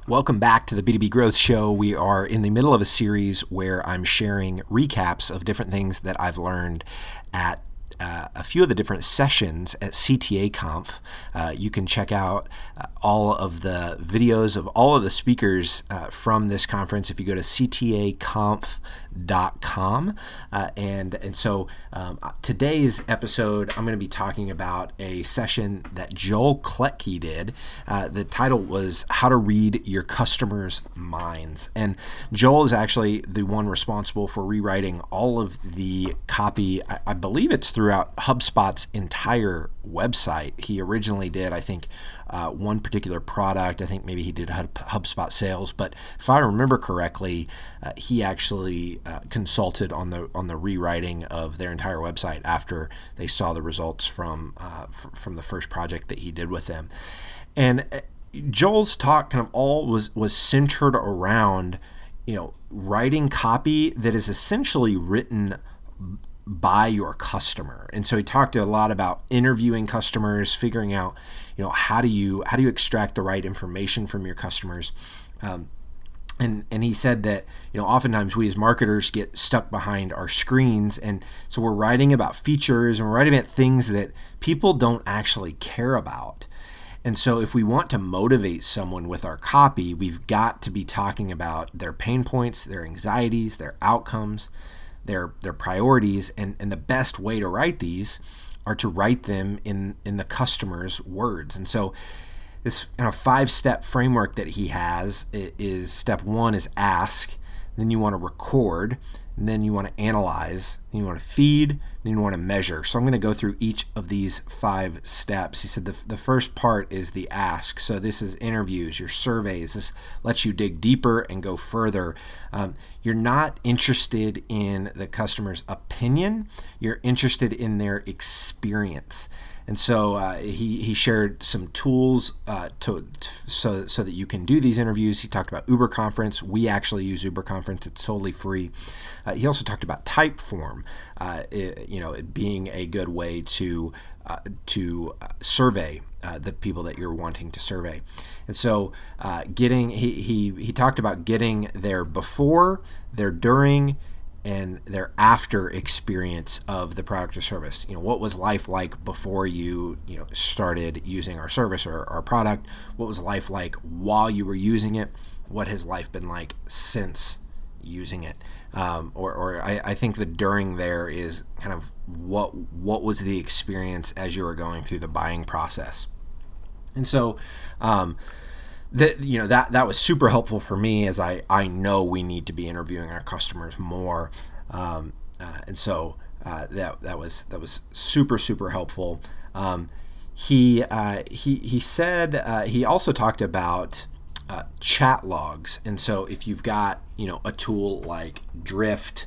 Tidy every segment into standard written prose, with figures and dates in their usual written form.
Welcome back to the B2B Growth Show. We are in the middle of a series where I'm sharing recaps of different things that I've learned at a few of the different sessions at CTAConf. You can check out all of the videos of all of the speakers from this conference if you go to CTAConf.com. And so today's episode, I'm going to be talking about a session that Joel Klettke did. The title was How to Read Your Customers' Minds. And Joel is actually the one responsible for rewriting all of the copy. I believe it's throughout HubSpot's entire website. He originally did, I think, one particular product. I think maybe he did HubSpot sales, but if I remember correctly, he actually consulted on the rewriting of their entire website after they saw the results from the first project that he did with them. And Joel's talk kind of all was centered around, writing copy that is essentially written by your customer. And so he talked a lot about interviewing customers, figuring out, how do you extract the right information from your customers. And he said that, oftentimes we as marketers get stuck behind our screens. And so we're writing about features and we're writing about things that people don't actually care about. And so if we want to motivate someone with our copy, we've got to be talking about their pain points, their anxieties, their outcomes, their priorities, and the best way to write these are to write them in the customer's words. And so this 5-step framework that he has is step 1 is ask, then you want to record, and then you want to analyze, then you want to feed, then you want to measure. So I'm going to go through each of these 5 steps. He said the first part is the ask. So this is interviews, your surveys. This lets you dig deeper and go further. You're not interested in the customer's opinion. You're interested in their experience. And so he shared some tools so that you can do these interviews. He talked about Uber Conference. We actually use Uber Conference. It's totally free. He also talked about Typeform, it being a good way to survey the people that you're wanting to survey. And so he talked about getting their before, their during, and their after experience of the product or service. What was life like before you started using our service or our product? What was life like while you were using it? What has life been like since using it? I think the during there is kind of what was the experience as you were going through the buying process. And so that was super helpful for me, as I know we need to be interviewing our customers more, and so that was super helpful. He said he also talked about chat logs, and so if you've got a tool like Drift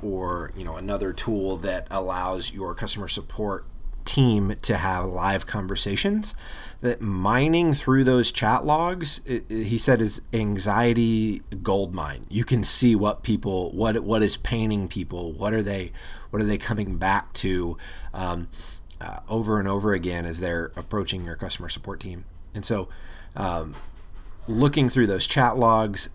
or another tool that allows your customer support team to have live conversations, that mining through those chat logs, he said, is anxiety gold mine. You can see what is paining people, what are they coming back to over and over again as they're approaching your customer support team. And so looking through those chat logs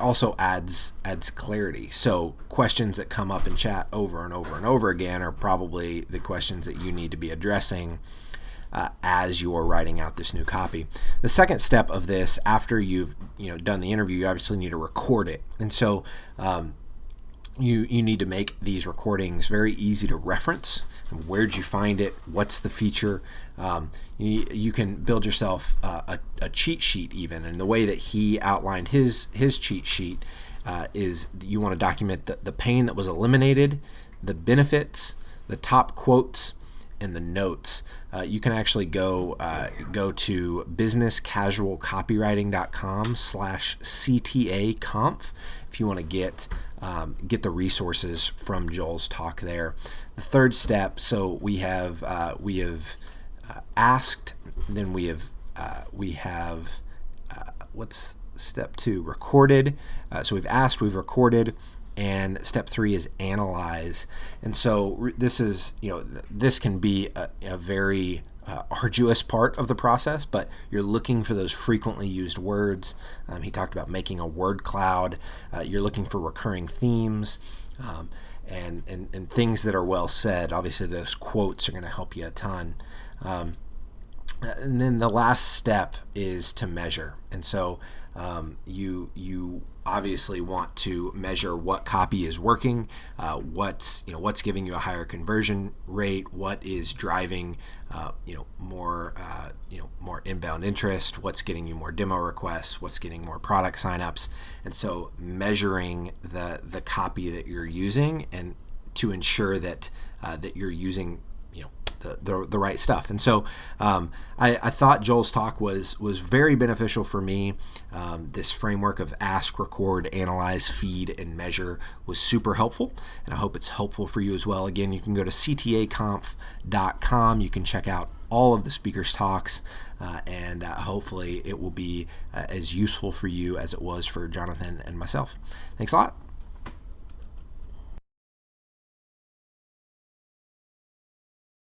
also adds clarity. So questions that come up in chat over and over and over again are probably the questions that you need to be addressing as you're writing out this new copy. The second step of this, after you've done the interview, you obviously need to record it. And so you need to make these recordings very easy to reference. Where'd you find it? What's the feature? You can build yourself a cheat sheet even. And the way that he outlined his cheat sheet is you want to document the pain that was eliminated, the benefits, the top quotes, and the notes. You can actually go to businesscasualcopywriting.com/CTAConf if you want to get the resources from Joel's talk there. The third step, so we have asked, then we have what's step 2? Recorded. So we've asked, we've recorded. And step 3 is analyze. And so this is, this can be a very arduous part of the process, but you're looking for those frequently used words. He talked about making a word cloud. You're looking for recurring themes and things that are well said. Obviously, those quotes are going to help you a ton. And then the last step is to measure. And so you obviously want to measure what copy is working, what's giving you a higher conversion rate, what is driving more inbound interest, what's getting you more demo requests, what's getting more product signups. And so measuring the copy that you're using and to ensure that you're using the right stuff. And so I thought Joel's talk was very beneficial for me. This framework of ask, record, analyze, feed, and measure was super helpful, and I hope it's helpful for you as well. Again, you can go to CTAConf.com. You can check out all of the speakers' talks, and hopefully it will be as useful for you as it was for Jonathan and myself. Thanks a lot.